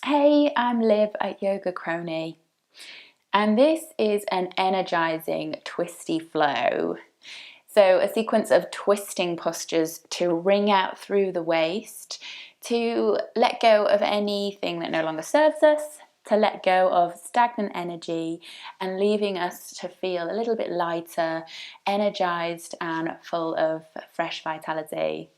Hey, I'm Liv at Yogacrohnie, and this is an energizing twisty flow. So a sequence of twisting postures to wring out through the waist, to let go of anything that no longer serves us, to let go of stagnant energy, and leaving us to feel a little bit lighter, energized and full of fresh vitality.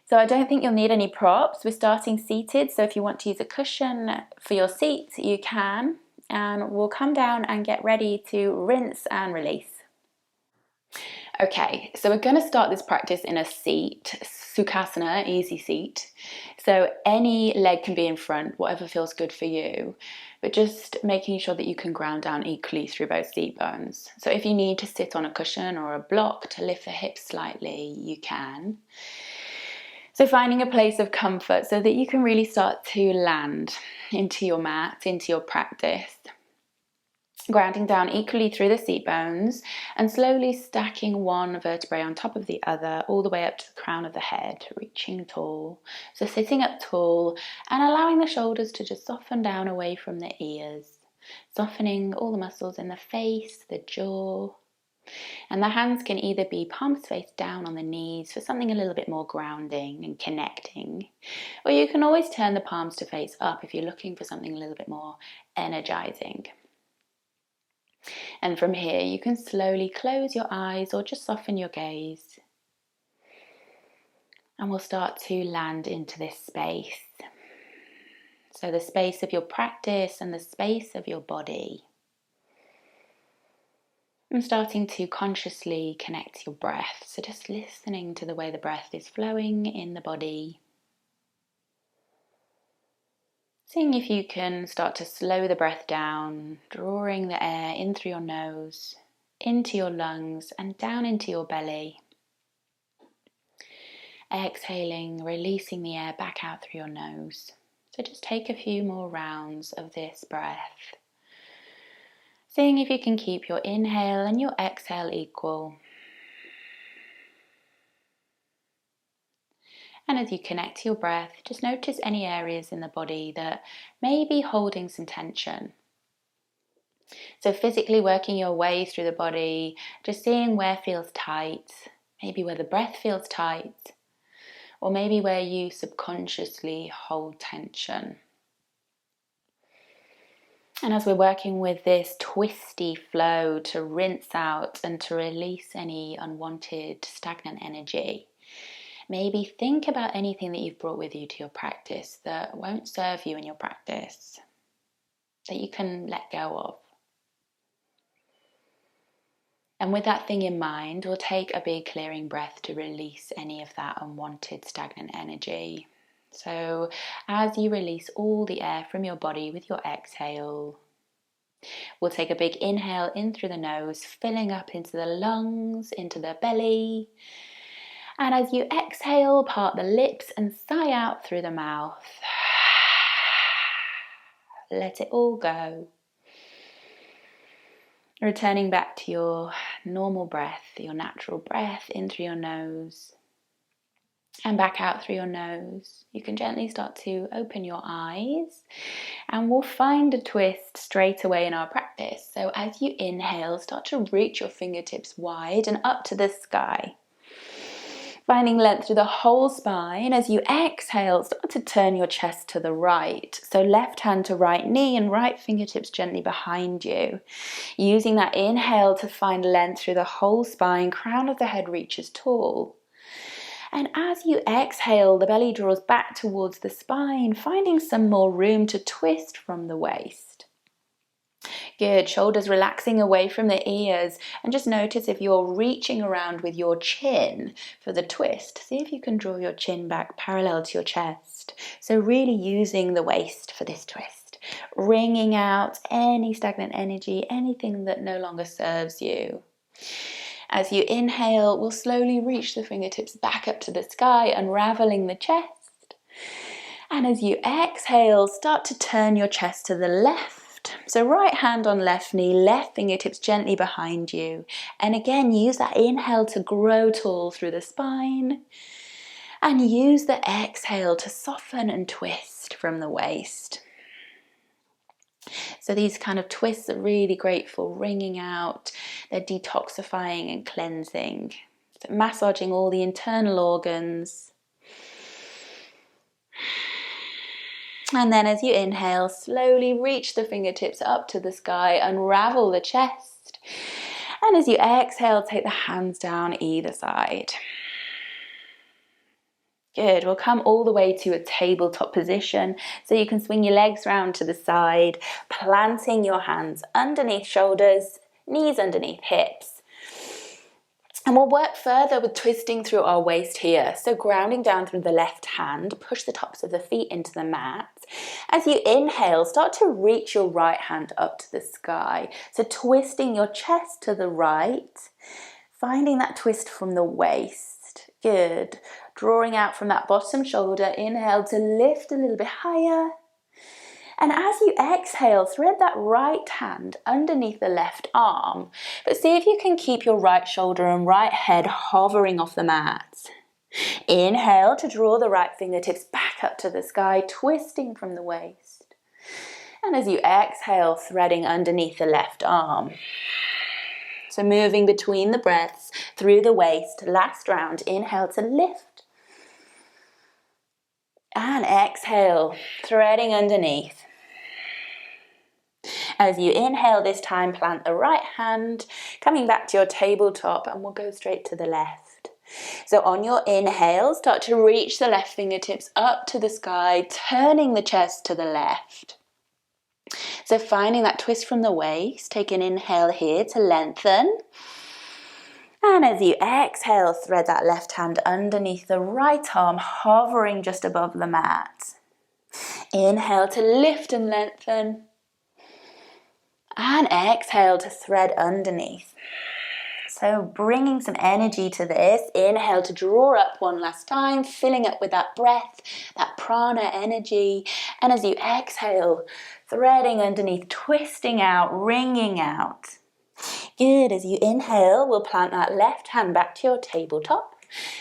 So I don't think you'll need any props. We're starting seated, so if you want to use a cushion for your seat, you can. And we'll come down and get ready to rinse and release. Okay, so we're going to start this practice in a seat, Sukhasana, easy seat. So any leg can be in front, whatever feels good for you, but just making sure that you can ground down equally through both seat bones. So if you need to sit on a cushion or a block to lift the hips slightly, you can. So finding a place of comfort so that you can really start to land into your mat, into your practice. Grounding down equally through the seat bones and slowly stacking one vertebrae on top of the other all the way up to the crown of the head, reaching tall. So sitting up tall and allowing the shoulders to just soften down away from the ears, softening all the muscles in the face, the jaw. And the hands can either be palms face down on the knees for something a little bit more grounding and connecting, or you can always turn the palms to face up if you're looking for something a little bit more energizing. And from here, you can slowly close your eyes or just soften your gaze. And we'll start to land into this space. So the space of your practice and the space of your body. And starting to consciously connect your breath. So just listening to the way the breath is flowing in the body. Seeing if you can start to slow the breath down, drawing the air in through your nose, into your lungs and down into your belly. Exhaling, releasing the air back out through your nose. So just take a few more rounds of this breath. Seeing if you can keep your inhale and your exhale equal. And as you connect to your breath, just notice any areas in the body that may be holding some tension. So physically working your way through the body, just seeing where feels tight, maybe where the breath feels tight, or maybe where you subconsciously hold tension. And as we're working with this twisty flow to rinse out and to release any unwanted stagnant energy, maybe think about anything that you've brought with you to your practice that won't serve you in your practice, that you can let go of. And with that thing in mind, we'll take a big clearing breath to release any of that unwanted stagnant energy. So as you release all the air from your body with your exhale, we'll take a big inhale in through the nose, filling up into the lungs, into the belly. And as you exhale, part the lips and sigh out through the mouth. Let it all go. Returning back to your normal breath, your natural breath in through your nose and back out through your nose. You can gently start to open your eyes and we'll find a twist straight away in our practice. So as you inhale, start to reach your fingertips wide and up to the sky. Finding length through the whole spine. As you exhale, start to turn your chest to the right. So left hand to right knee and right fingertips gently behind you. Using that inhale to find length through the whole spine, crown of the head reaches tall. And as you exhale, the belly draws back towards the spine, finding some more room to twist from the waist. Good, shoulders relaxing away from the ears, and just notice if you're reaching around with your chin for the twist. See if you can draw your chin back parallel to your chest. So really using the waist for this twist. Wringing out any stagnant energy, anything that no longer serves you. As you inhale, we'll slowly reach the fingertips back up to the sky, unraveling the chest. And as you exhale, start to turn your chest to the left. So right hand on left knee, left fingertips gently behind you. And again, use that inhale to grow tall through the spine. And use the exhale to soften and twist from the waist. So these kind of twists are really great for wringing out. They're detoxifying and cleansing. So massaging all the internal organs. And then as you inhale, slowly reach the fingertips up to the sky, unravel the chest. And as you exhale, take the hands down either side. Good, we'll come all the way to a tabletop position, so you can swing your legs round to the side, planting your hands underneath shoulders, knees underneath hips. And we'll work further with twisting through our waist here. So grounding down through the left hand, push the tops of the feet into the mat. As you inhale, start to reach your right hand up to the sky. So twisting your chest to the right, finding that twist from the waist. Good. Drawing out from that bottom shoulder, inhale to lift a little bit higher. And as you exhale, thread that right hand underneath the left arm. But see if you can keep your right shoulder and right head hovering off the mat. Inhale to draw the right fingertips back up to the sky, twisting from the waist. And as you exhale, threading underneath the left arm. So moving between the breaths through the waist. Last round, inhale to lift. And exhale, threading underneath. As you inhale this time, plant the right hand, coming back to your tabletop, and we'll go straight to the left. So on your inhale, start to reach the left fingertips up to the sky, turning the chest to the left. So finding that twist from the waist, take an inhale here to lengthen. And as you exhale, thread that left hand underneath the right arm, hovering just above the mat. Inhale to lift and lengthen. And exhale to thread underneath. So bringing some energy to this. Inhale to draw up one last time, filling up with that breath, that prana energy. And as you exhale, threading underneath, twisting out, wringing out. Good. As you inhale, we'll plant that left hand back to your tabletop.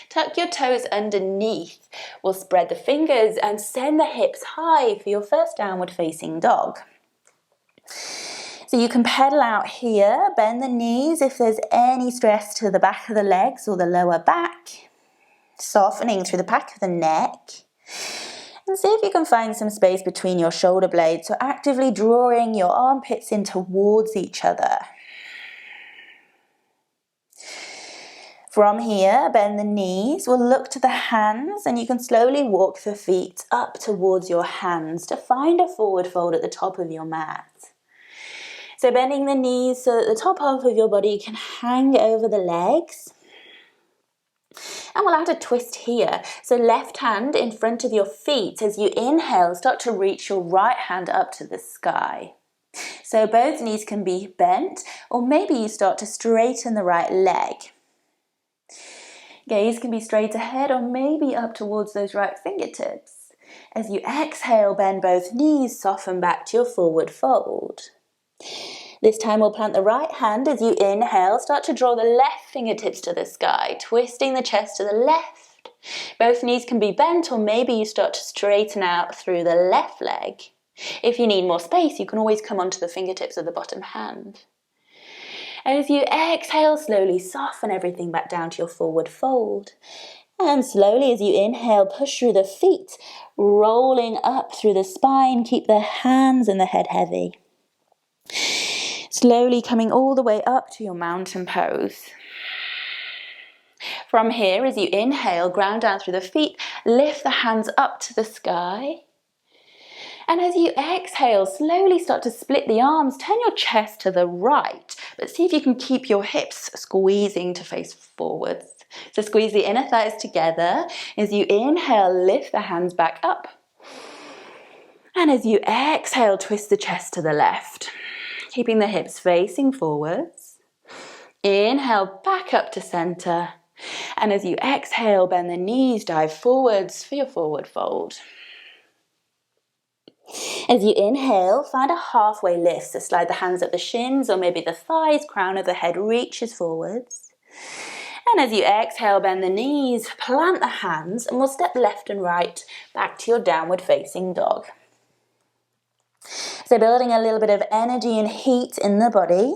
Tuck your toes underneath. We'll spread the fingers and send the hips high for your first downward facing dog. So you can pedal out here, bend the knees if there's any stress to the back of the legs or the lower back. Softening through the back of the neck. And see if you can find some space between your shoulder blades. So actively drawing your armpits in towards each other. From here, bend the knees. We'll look to the hands and you can slowly walk the feet up towards your hands to find a forward fold at the top of your mat. So bending the knees so that the top half of your body can hang over the legs. And we'll add a twist here. So left hand in front of your feet. As you inhale, start to reach your right hand up to the sky. So both knees can be bent, or maybe you start to straighten the right leg. Gaze can be straight ahead or maybe up towards those right fingertips. As you exhale, bend both knees, soften back to your forward fold. This time we'll plant the right hand. As you inhale, start to draw the left fingertips to the sky, twisting the chest to the left. Both knees can be bent or maybe you start to straighten out through the left leg. If you need more space, you can always come onto the fingertips of the bottom hand. As you exhale, slowly soften everything back down to your forward fold. And slowly as you inhale, push through the feet, rolling up through the spine. Keep the hands and the head heavy. Slowly coming all the way up to your mountain pose. From here, as you inhale, ground down through the feet, lift the hands up to the sky. And as you exhale, slowly start to split the arms. Turn your chest to the right, but see if you can keep your hips squeezing to face forwards. So squeeze the inner thighs together. As you inhale, lift the hands back up. And as you exhale, twist the chest to the left, keeping the hips facing forwards. Inhale, back up to center. And as you exhale, bend the knees, dive forwards for your forward fold. As you inhale, find a halfway lift. So slide the hands up the shins or maybe the thighs, crown of the head reaches forwards. And as you exhale, bend the knees, plant the hands, and we'll step left and right back to your downward facing dog. So building a little bit of energy and heat in the body.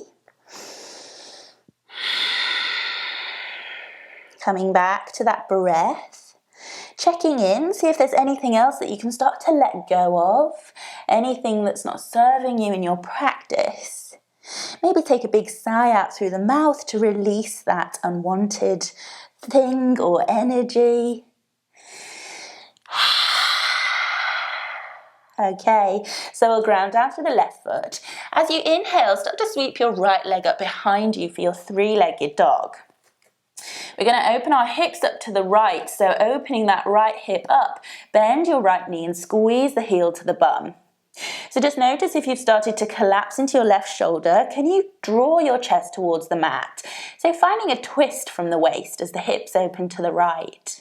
Coming back to that breath. Checking in, see if there's anything else that you can start to let go of. Anything that's not serving you in your practice. Maybe take a big sigh out through the mouth to release that unwanted thing or energy. Okay, so we'll ground down to the left foot. As you inhale, start to sweep your right leg up behind you for your three-legged dog. We're going to open our hips up to the right, so opening that right hip up, bend your right knee and squeeze the heel to the bum. So just notice if you've started to collapse into your left shoulder, can you draw your chest towards the mat? So finding a twist from the waist as the hips open to the right.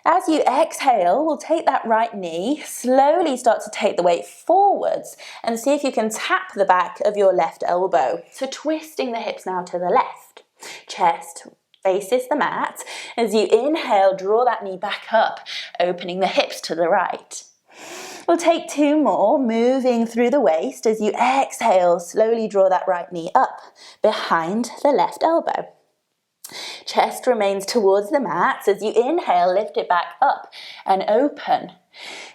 As you exhale, we'll take that right knee, slowly start to take the weight forwards and see if you can tap the back of your left elbow. So twisting the hips now to the left. Chest faces the mat. As you inhale, draw that knee back up, opening the hips to the right. We'll take two more, moving through the waist. As you exhale, slowly draw that right knee up behind the left elbow. Chest remains towards the mat. As you inhale, lift it back up and open.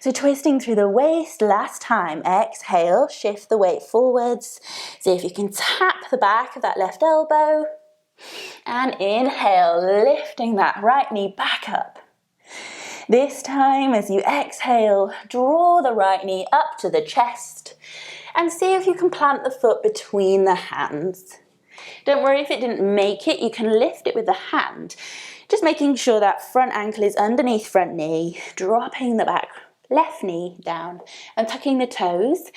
So twisting through the waist, last time. Exhale, shift the weight forwards. See if you can tap the back of that left elbow. And inhale, lifting that right knee back up. This time, as you exhale, draw the right knee up to the chest. And see if you can plant the foot between the hands. Don't worry if it didn't make it, you can lift it with the hand. Just making sure that front ankle is underneath front knee, dropping the back left knee down and tucking the toes.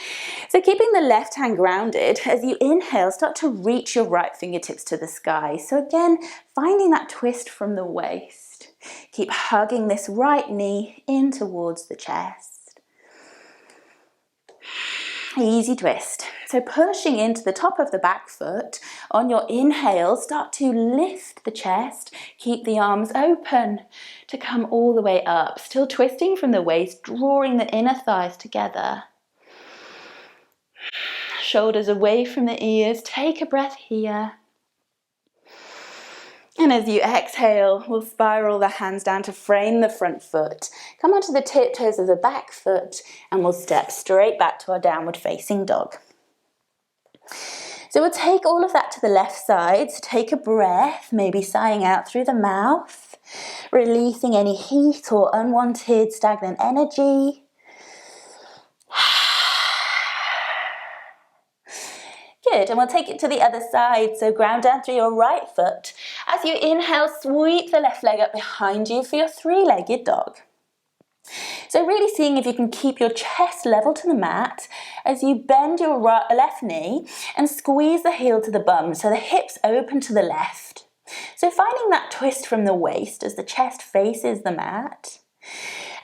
So keeping the left hand grounded, as you inhale, start to reach your right fingertips to the sky. So again, finding that twist from the waist. Keep hugging this right knee in towards the chest. Easy twist. So pushing into the top of the back foot. On your inhale, start to lift the chest. Keep the arms open to come all the way up. Still twisting from the waist, drawing the inner thighs together. Shoulders away from the ears. Take a breath here. And as you exhale, we'll spiral the hands down to frame the front foot. Come onto the tiptoes of the back foot and we'll step straight back to our downward facing dog. So we'll take all of that to the left side. So take a breath, maybe sighing out through the mouth, releasing any heat or unwanted stagnant energy. Good, and we'll take it to the other side. So ground down through your right foot. As you inhale, sweep the left leg up behind you for your three-legged dog. So really seeing if you can keep your chest level to the mat as you bend your left knee and squeeze the heel to the bum so the hips open to the left. So finding that twist from the waist as the chest faces the mat.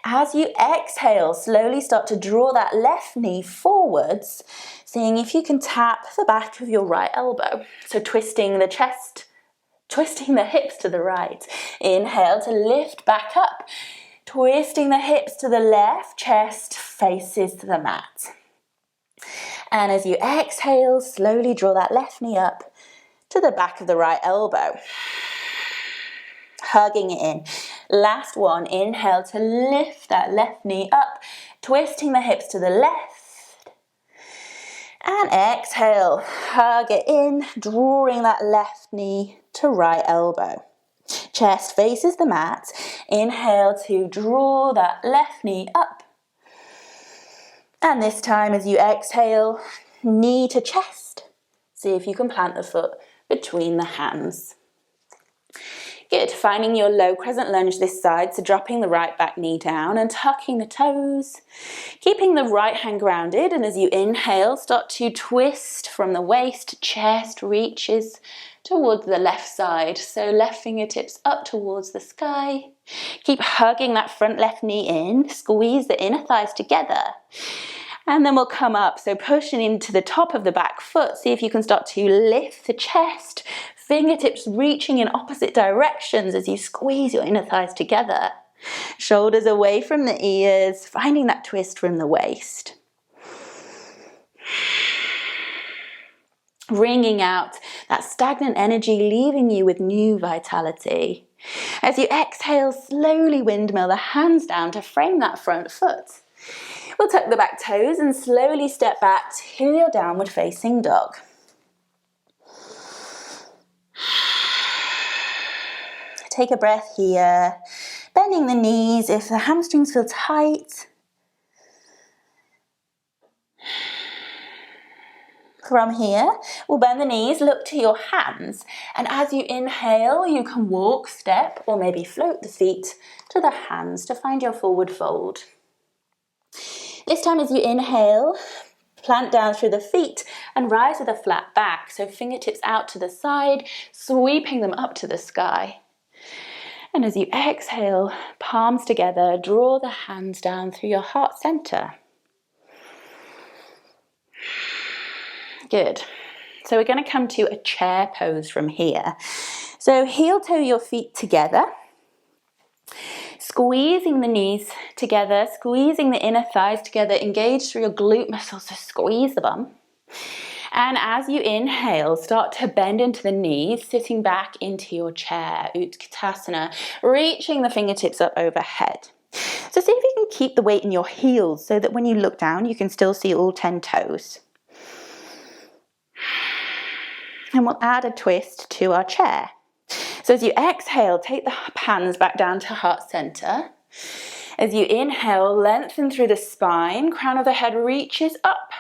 As you exhale, slowly start to draw that left knee forwards, seeing if you can tap the back of your right elbow. So twisting the chest, twisting the hips to the right. Inhale to lift back up. Twisting the hips to the left, chest faces to the mat. And as you exhale, slowly draw that left knee up to the back of the right elbow. Hugging it in. Last one, inhale to lift that left knee up, twisting the hips to the left. And exhale, hug it in, drawing that left knee to right elbow. Chest faces the mat. Inhale to draw that left knee up. And this time as you exhale, knee to chest. See if you can plant the foot between the hands. Good, finding your low crescent lunge this side, so dropping the right back knee down and tucking the toes. Keeping the right hand grounded, and as you inhale, start to twist from the waist, chest reaches towards the left side. So left fingertips up towards the sky. Keep hugging that front left knee in, squeeze the inner thighs together. And then we'll come up, so pushing into the top of the back foot, see if you can start to lift the chest, fingertips reaching in opposite directions as you squeeze your inner thighs together. Shoulders away from the ears, finding that twist from the waist. Wringing out that stagnant energy, leaving you with new vitality. As you exhale, slowly windmill the hands down to frame that front foot. We'll tuck the back toes and slowly step back to your downward facing dog. Take a breath here, bending the knees if the hamstrings feel tight. From here, we'll bend the knees, look to your hands, and as you inhale, you can walk, step, or maybe float the feet to the hands to find your forward fold. This time as you inhale, plant down through the feet and rise with a flat back, so fingertips out to the side, sweeping them up to the sky. And as you exhale, palms together, draw the hands down through your heart center. Good. So we're going to come to a chair pose from here. So heel toe your feet together, squeezing the knees together, squeezing the inner thighs together, engage through your glute muscles, so squeeze the bum. And as you inhale, start to bend into the knees, sitting back into your chair, Utkatasana, reaching the fingertips up overhead. So see if you can keep the weight in your heels so that when you look down, you can still see all 10 toes. And we'll add a twist to our chair. So as you exhale, take the hands back down to heart center. As you inhale, lengthen through the spine, crown of the head reaches up.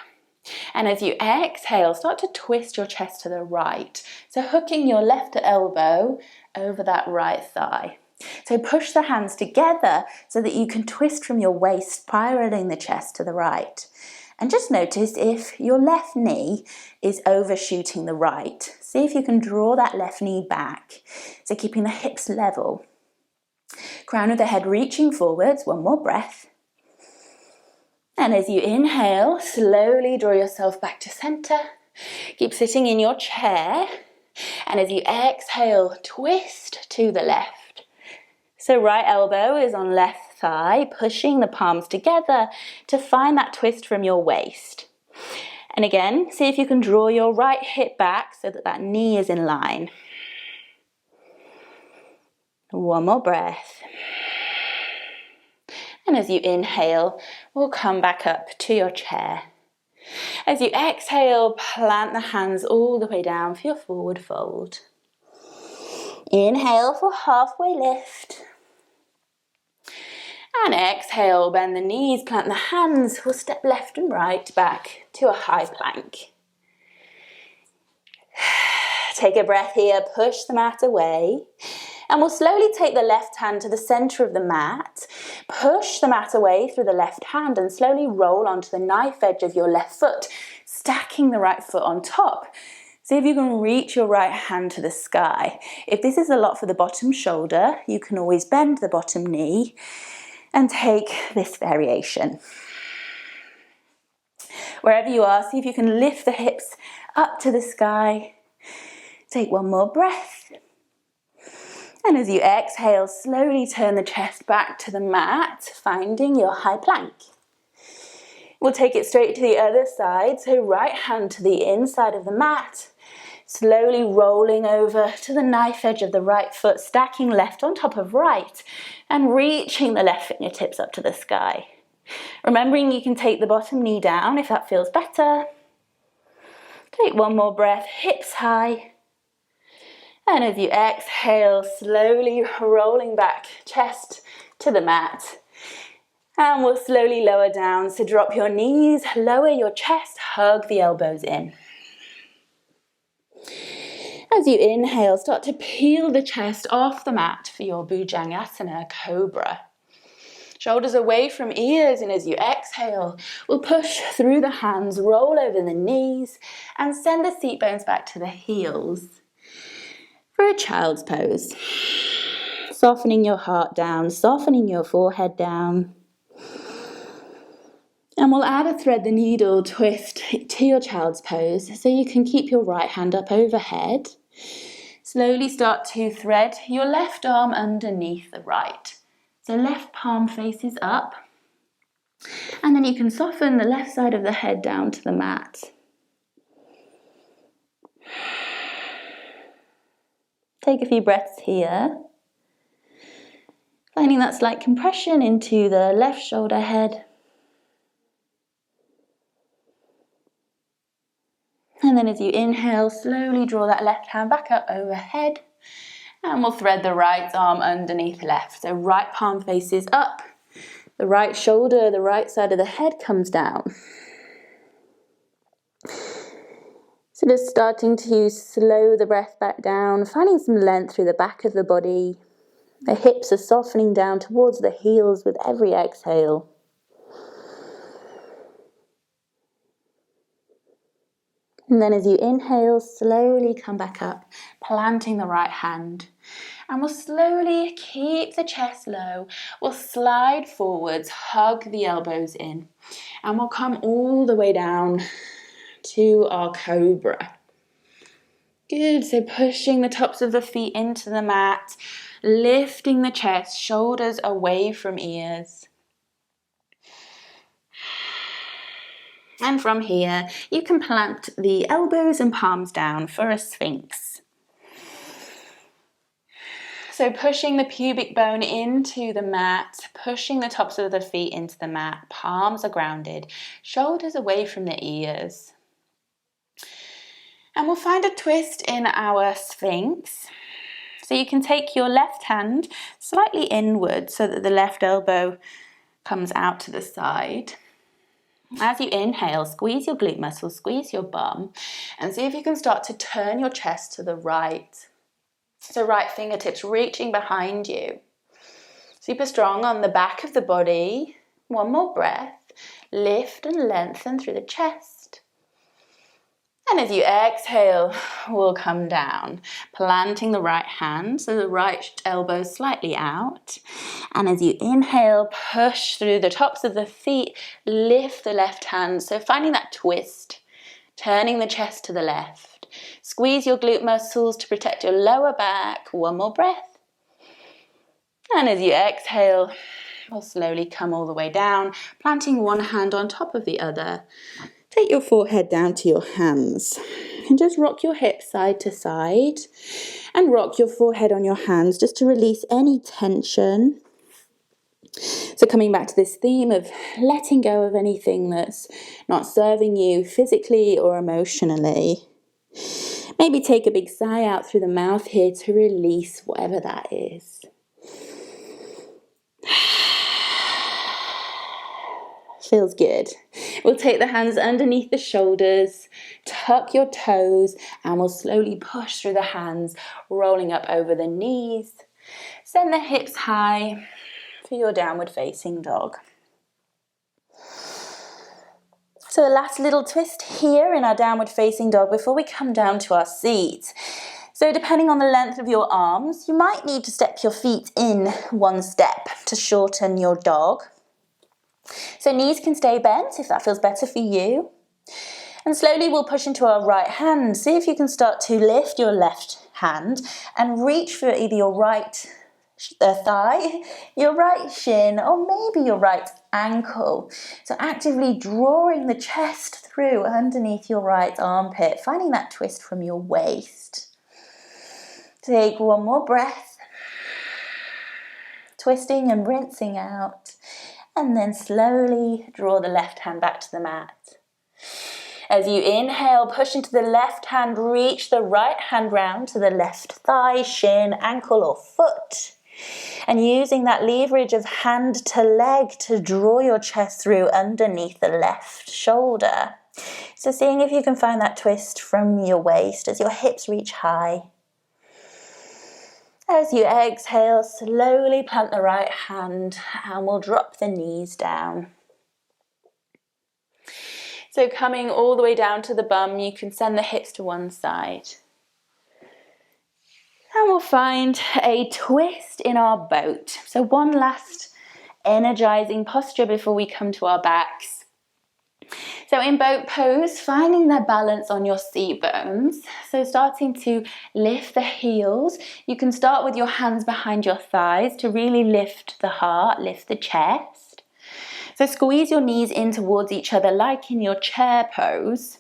And as you exhale, start to twist your chest to the right. So hooking your left elbow over that right thigh. So push the hands together so that you can twist from your waist, spiraling the chest to the right. And just notice if your left knee is overshooting the right. See if you can draw that left knee back. So keeping the hips level. Crown of the head reaching forwards, one more breath. And as you inhale, slowly draw yourself back to center. Keep sitting in your chair. And as you exhale, twist to the left. So right elbow is on left thigh, pushing the palms together to find that twist from your waist. And again, see if you can draw your right hip back so that that knee is in line. One more breath. And as you inhale, we'll come back up to your chair. As you exhale, plant the hands all the way down for your forward fold. Inhale for halfway lift. And exhale, bend the knees, plant the hands. We'll step left and right back to a high plank. Take a breath here, push the mat away. And we'll slowly take the left hand to the center of the mat. Push the mat away through the left hand and slowly roll onto the knife edge of your left foot, stacking the right foot on top. See if you can reach your right hand to the sky. If this is a lot for the bottom shoulder, you can always bend the bottom knee and take this variation. Wherever you are, see if you can lift the hips up to the sky. Take one more breath. And as you exhale, slowly turn the chest back to the mat, finding your high plank. We'll take it straight to the other side, so right hand to the inside of the mat, slowly rolling over to the knife edge of the right foot, stacking left on top of right, and reaching the left fingertips up to the sky. Remembering you can take the bottom knee down if that feels better. Take one more breath, hips high. And as you exhale, slowly rolling back, chest to the mat. And we'll slowly lower down, so drop your knees, lower your chest, hug the elbows in. As you inhale, start to peel the chest off the mat for your Bhujangasana, Cobra. Shoulders away from ears, and as you exhale, we'll push through the hands, roll over the knees, and send the seat bones back to the heels. For a child's pose. Softening your heart down, softening your forehead down. And we'll add a thread the needle twist to your child's pose so you can keep your right hand up overhead. Slowly start to thread your left arm underneath the right. So left palm faces up. And then you can soften the left side of the head down to the mat. Take a few breaths here. Finding that slight compression into the left shoulder head. And then as you inhale, slowly draw that left hand back up overhead. And we'll thread the right arm underneath the left. So right palm faces up. The right shoulder, the right side of the head comes down. So just starting to slow the breath back down, finding some length through the back of the body. The hips are softening down towards the heels with every exhale. And then as you inhale, slowly come back up, planting the right hand. And we'll slowly keep the chest low. We'll slide forwards, hug the elbows in. And we'll come all the way down to our cobra. Good, so pushing the tops of the feet into the mat, lifting the chest, shoulders away from ears. And from here, you can plant the elbows and palms down for a sphinx. So pushing the pubic bone into the mat, pushing the tops of the feet into the mat, palms are grounded, shoulders away from the ears. And we'll find a twist in our sphinx. So you can take your left hand slightly inward so that the left elbow comes out to the side. As you inhale, squeeze your glute muscles, squeeze your bum, and see if you can start to turn your chest to the right. So right fingertips reaching behind you. Super strong on the back of the body. One more breath. Lift and lengthen through the chest. And as you exhale, we'll come down, planting the right hand, so the right elbow slightly out. And as you inhale, push through the tops of the feet, lift the left hand, so finding that twist, turning the chest to the left. Squeeze your glute muscles to protect your lower back. One more breath. And as you exhale, we'll slowly come all the way down, planting one hand on top of the other. Take your forehead down to your hands and just rock your hips side to side and rock your forehead on your hands just to release any tension. So coming back to this theme of letting go of anything that's not serving you physically or emotionally. Maybe take a big sigh out through the mouth here to release whatever that is. Feels good. We'll take the hands underneath the shoulders, tuck your toes, and we'll slowly push through the hands, rolling up over the knees. Send the hips high for your downward facing dog. So a last little twist here in our downward facing dog before we come down to our seat. So depending on the length of your arms, you might need to step your feet in one step to shorten your dog. So knees can stay bent if that feels better for you. And slowly we'll push into our right hand. See if you can start to lift your left hand and reach for either your right thigh, your right shin, or maybe your right ankle. So actively drawing the chest through underneath your right armpit, finding that twist from your waist. Take one more breath, twisting and rinsing out. And then slowly draw the left hand back to the mat. As you inhale, push into the left hand, reach the right hand round to the left thigh, shin, ankle or foot. And using that leverage of hand to leg to draw your chest through underneath the left shoulder. So seeing if you can find that twist from your waist as your hips reach high. As you exhale, slowly plant the right hand and we'll drop the knees down. So coming all the way down to the bum, you can send the hips to one side. And we'll find a twist in our boat. So one last energizing posture before we come to our backs. So in boat pose, finding that balance on your seat bones. So starting to lift the heels. You can start with your hands behind your thighs to really lift the heart, lift the chest. So squeeze your knees in towards each other like in your chair pose.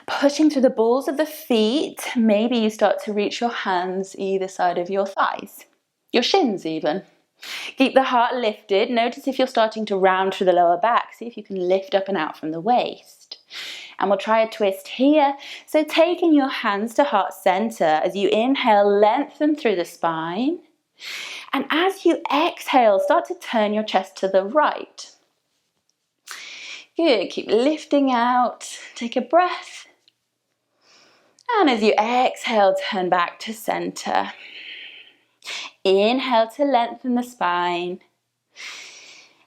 Pushing through the balls of the feet. Maybe you start to reach your hands either side of your thighs, your shins even. Keep the heart lifted. Notice if you're starting to round through the lower back. See if you can lift up and out from the waist. And we'll try a twist here. So taking your hands to heart center as you inhale, lengthen through the spine. And as you exhale, start to turn your chest to the right. Good, keep lifting out. Take a breath. And as you exhale, turn back to center. Inhale to lengthen the spine.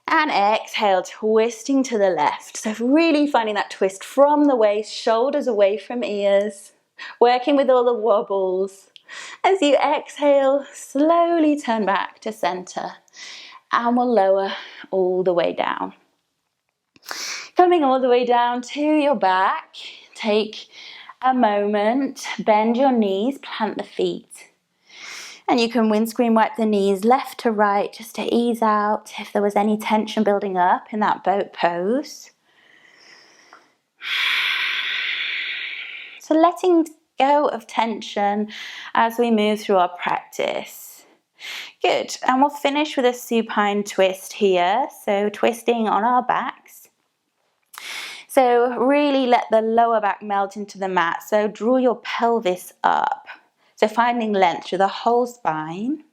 And exhale, twisting to the left. So really finding that twist from the waist, shoulders away from ears. Working with all the wobbles. As you exhale, slowly turn back to center. And we'll lower all the way down. Coming all the way down to your back. Take a moment, bend your knees, plant the feet. And you can windscreen wipe the knees left to right just to ease out if there was any tension building up in that boat pose. So letting go of tension as we move through our practice. Good, and we'll finish with a supine twist here. So twisting on our backs. So really let the lower back melt into the mat. So draw your pelvis up. So finding length through the whole spine.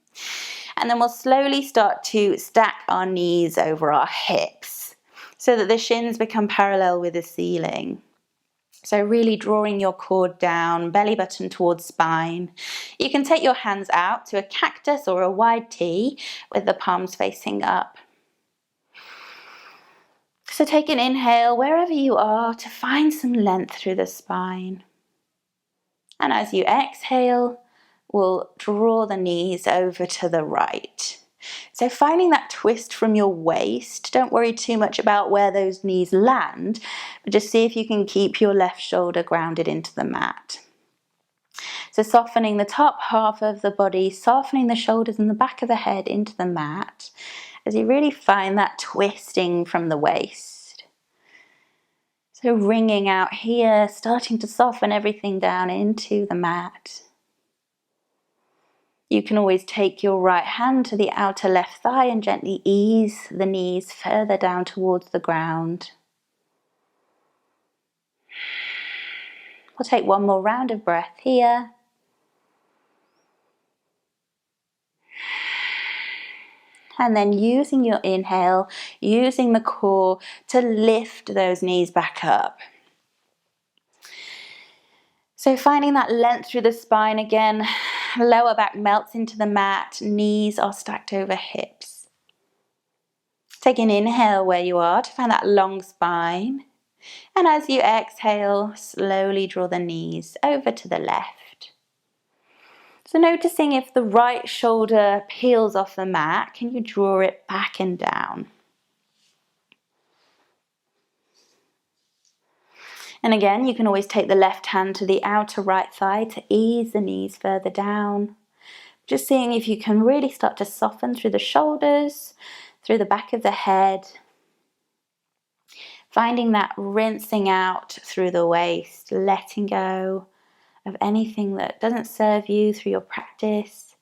And then we'll slowly start to stack our knees over our hips so that the shins become parallel with the ceiling. So really drawing your core down, belly button towards spine. You can take your hands out to a cactus or a wide T with the palms facing up. So take an inhale wherever you are to find some length through the spine. And as you exhale, we'll draw the knees over to the right. So finding that twist from your waist, don't worry too much about where those knees land, but just see if you can keep your left shoulder grounded into the mat. So softening the top half of the body, softening the shoulders and the back of the head into the mat, as you really find that twisting from the waist. So wringing out here, starting to soften everything down into the mat. You can always take your right hand to the outer left thigh and gently ease the knees further down towards the ground. We'll take one more round of breath here. And then using your inhale, using the core to lift those knees back up. So finding that length through the spine again, lower back melts into the mat, knees are stacked over hips. Take an inhale where you are to find that long spine. And as you exhale, slowly draw the knees over to the left. So noticing if the right shoulder peels off the mat, can you draw it back and down? And again, you can always take the left hand to the outer right thigh to ease the knees further down. Just seeing if you can really start to soften through the shoulders, through the back of the head. Finding that rinsing out through the waist, letting go of anything that doesn't serve you through your practice.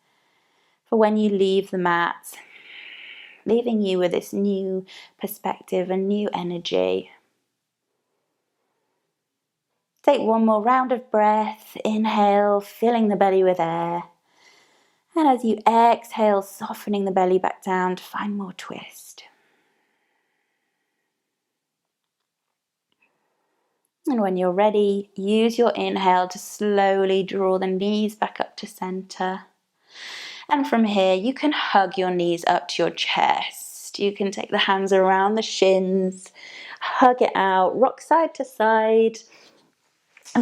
For when you leave the mat, leaving you with this new perspective and new energy. Take one more round of breath. Inhale, filling the belly with air. And as you exhale, softening the belly back down to find more twist. And when you're ready, use your inhale to slowly draw the knees back up to center. And from here, you can hug your knees up to your chest. You can take the hands around the shins, hug it out, rock side to side,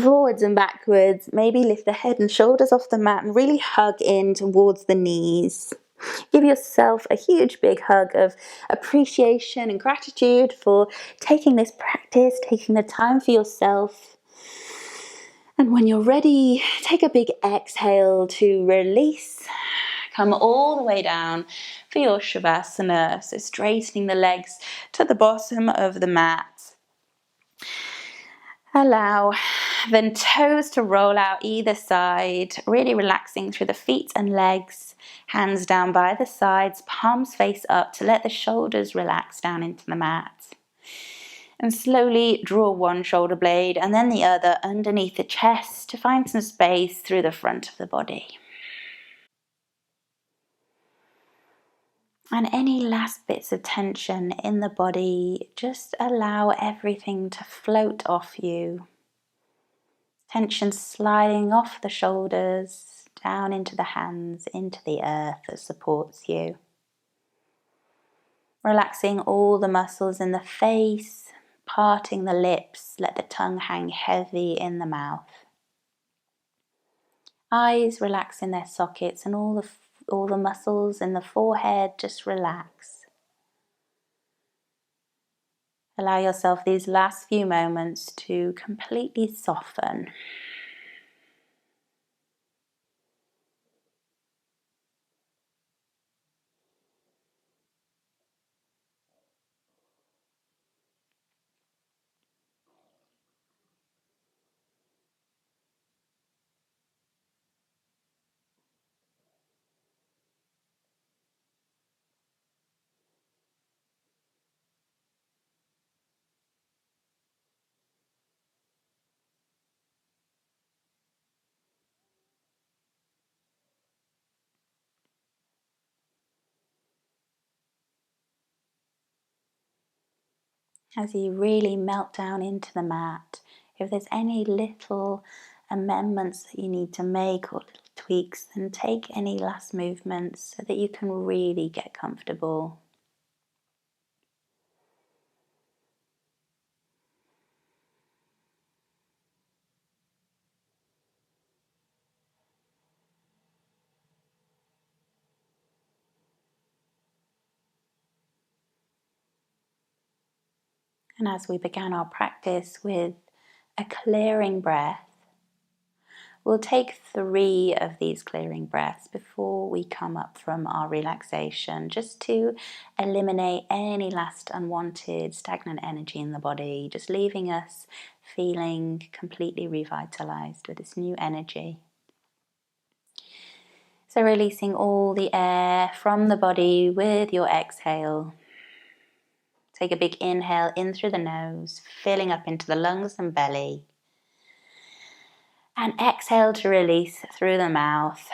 forwards and backwards. Maybe lift the head and shoulders off the mat and really hug in towards the knees. Give yourself a huge big hug of appreciation and gratitude for taking this practice, taking the time for yourself. And when you're ready, take a big exhale to release. Come all the way down, for your Shavasana. So straightening the legs to the bottom of the mat. Allow the toes to roll out either side, really relaxing through the feet and legs. Hands down by the sides, palms face up to let the shoulders relax down into the mat. And slowly draw one shoulder blade and then the other underneath the chest to find some space through the front of the body. And any last bits of tension in the body, just allow everything to float off you. Tension sliding off the shoulders, down into the hands, into the earth that supports you. Relaxing all the muscles in the face, parting the lips, let the tongue hang heavy in the mouth. Eyes relax in their sockets and all the muscles in the forehead just relax. Allow yourself these last few moments to completely soften. As you really melt down into the mat, if there's any little amendments that you need to make or little tweaks, then take any last movements so that you can really get comfortable. And as we began our practice with a clearing breath, we'll take 3 of these clearing breaths before we come up from our relaxation, just to eliminate any last unwanted stagnant energy in the body, just leaving us feeling completely revitalized with this new energy. So releasing all the air from the body with your exhale. Take a big inhale in through the nose, filling up into the lungs and belly. And exhale to release through the mouth.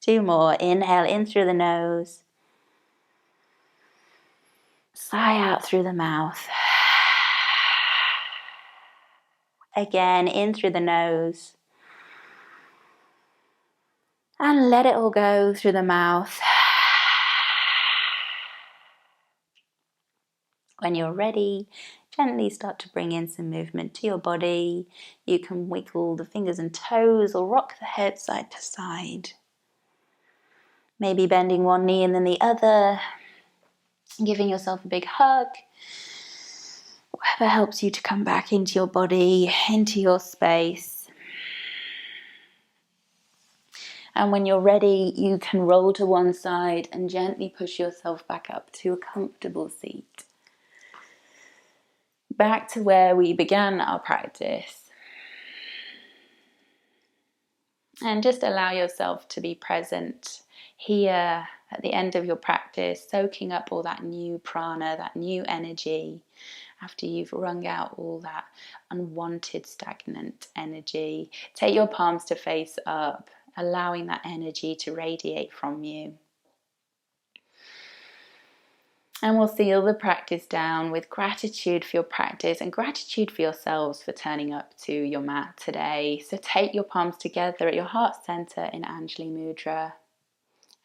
2 more. Inhale in through the nose. Sigh out through the mouth. Again, in through the nose. And let it all go through the mouth. When you're ready, gently start to bring in some movement to your body. You can wiggle the fingers and toes or rock the head side to side. Maybe bending one knee and then the other. Giving yourself a big hug. Whatever helps you to come back into your body, into your space. And when you're ready, you can roll to one side and gently push yourself back up to a comfortable seat. Back to where we began our practice. And just allow yourself to be present here at the end of your practice, soaking up all that new prana, that new energy, after you've wrung out all that unwanted stagnant energy. Take your palms to face up, allowing that energy to radiate from you. And we'll seal the practice down with gratitude for your practice and gratitude for yourselves for turning up to your mat today. So take your palms together at your heart center in Anjali Mudra.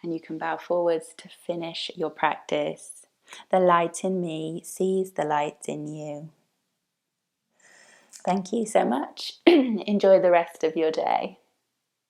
And you can bow forwards to finish your practice. The light in me sees the light in you. Thank you so much. Enjoy the rest of your day.